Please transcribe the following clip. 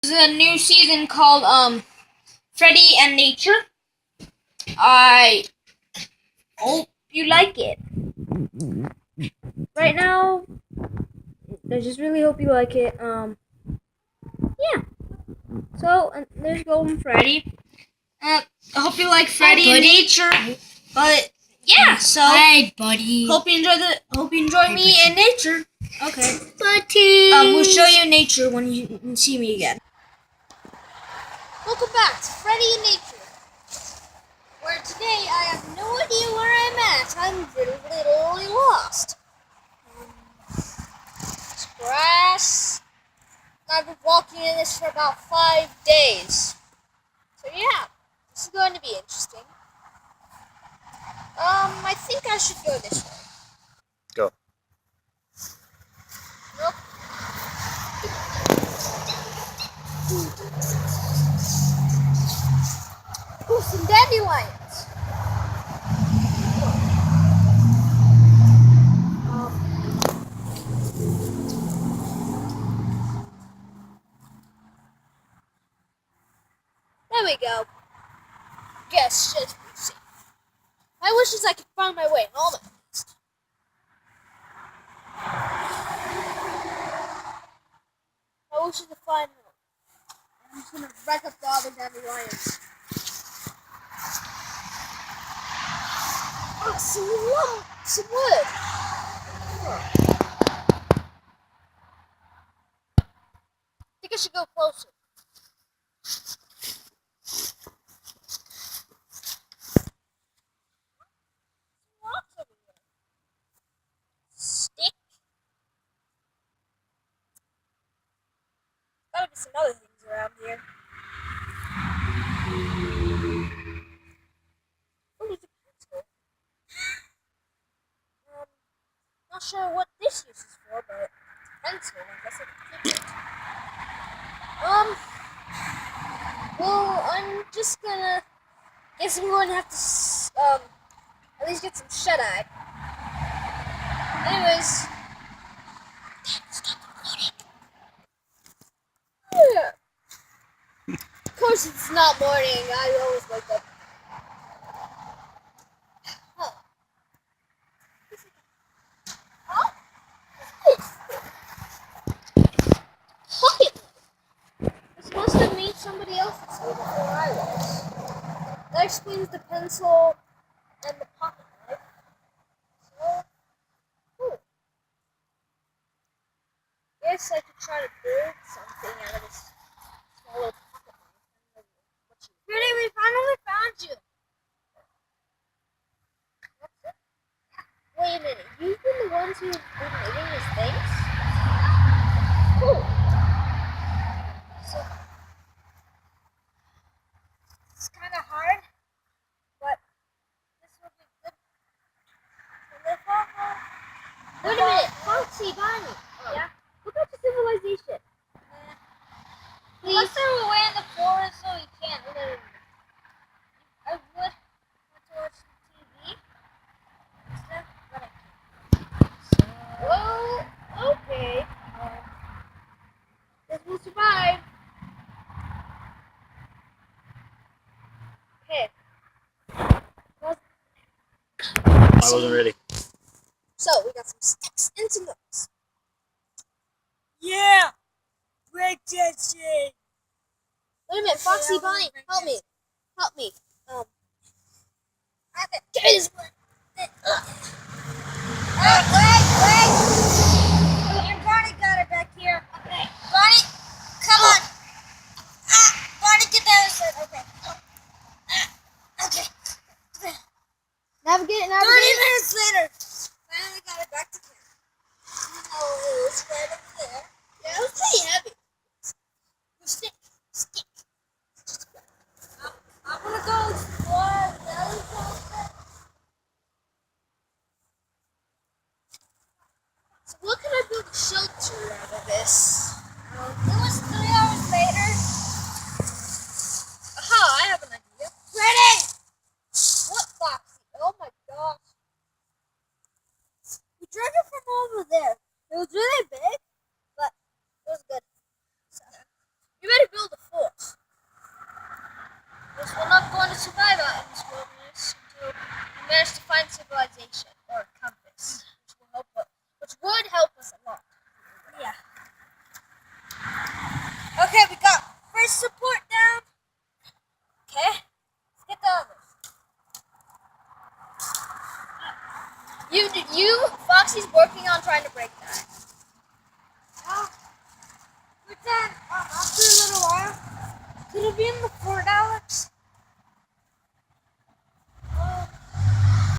This is a new season called Freddy and Nature. I hope you like it. Right now, I just really hope you like it. Yeah. So there's Golden Freddy. I hope you like Freddy and Nature. But yeah, so hi, buddy. Hope you enjoy me and Nature. Okay. Buddy. We'll show you Nature when you see me again. Welcome back to Freddy and Nature, where today I have no idea where I'm at. I'm literally lost. It's grass. I've been walking in this for about 5 days. So yeah, this is going to be interesting. I think I should go this way. Go. Nope. Ooh, some dandelions. There we go. Yes, just be safe. My wish is I could find my way home at least. My wish is to find home. I'm just gonna wreck up the other dandelions. Oh, some wood. I think I should go closer. Rocks over here. Stick. Gotta be some other things around here. Oh, there's a pencil. Not sure what this use is for, but it's a pencil. I guess I can take it. Well, I'm just gonna. Guess I'm going to have to at least get some shut-eye. Anyways. Stop recording. Yeah. Of course it's not morning. I always wake up. Huh. Huh? Pocket knife. This must have made somebody else's here before I was. That explains the pencil and the pocket knife. So, guess I could try to build something out of this small little pocket knife. Freddy, we finally found you. Wait a minute, you've been the ones who've been making these things? Cool. So, it's kind of hard, but this will be good to live off of. Wait a minute, Foxy, Bonnie. Oh. Yeah? Go back to civilization. Please. Unless they're away in the forest, so you can't live. I would want to watch TV and stuff, but I can't. So, well, okay. Guess we'll survive. Okay. I wasn't ready. So, we got some sticks and some hooks. Yeah. Break that shit. Wait a minute, Foxy, Bonnie, help me. Help me. Give me this one. Wait. Bonnie got it back here. Okay. Bonnie, come on. Bonnie, get that side. Okay. Okay. Navigate. 30 minutes later. Finally got it back to camp. Oh, it was right up there. Yeah, it was pretty heavy. Stick. I'm gonna go explore the other side. working on trying to break that. But then, after a little while, it'll be in the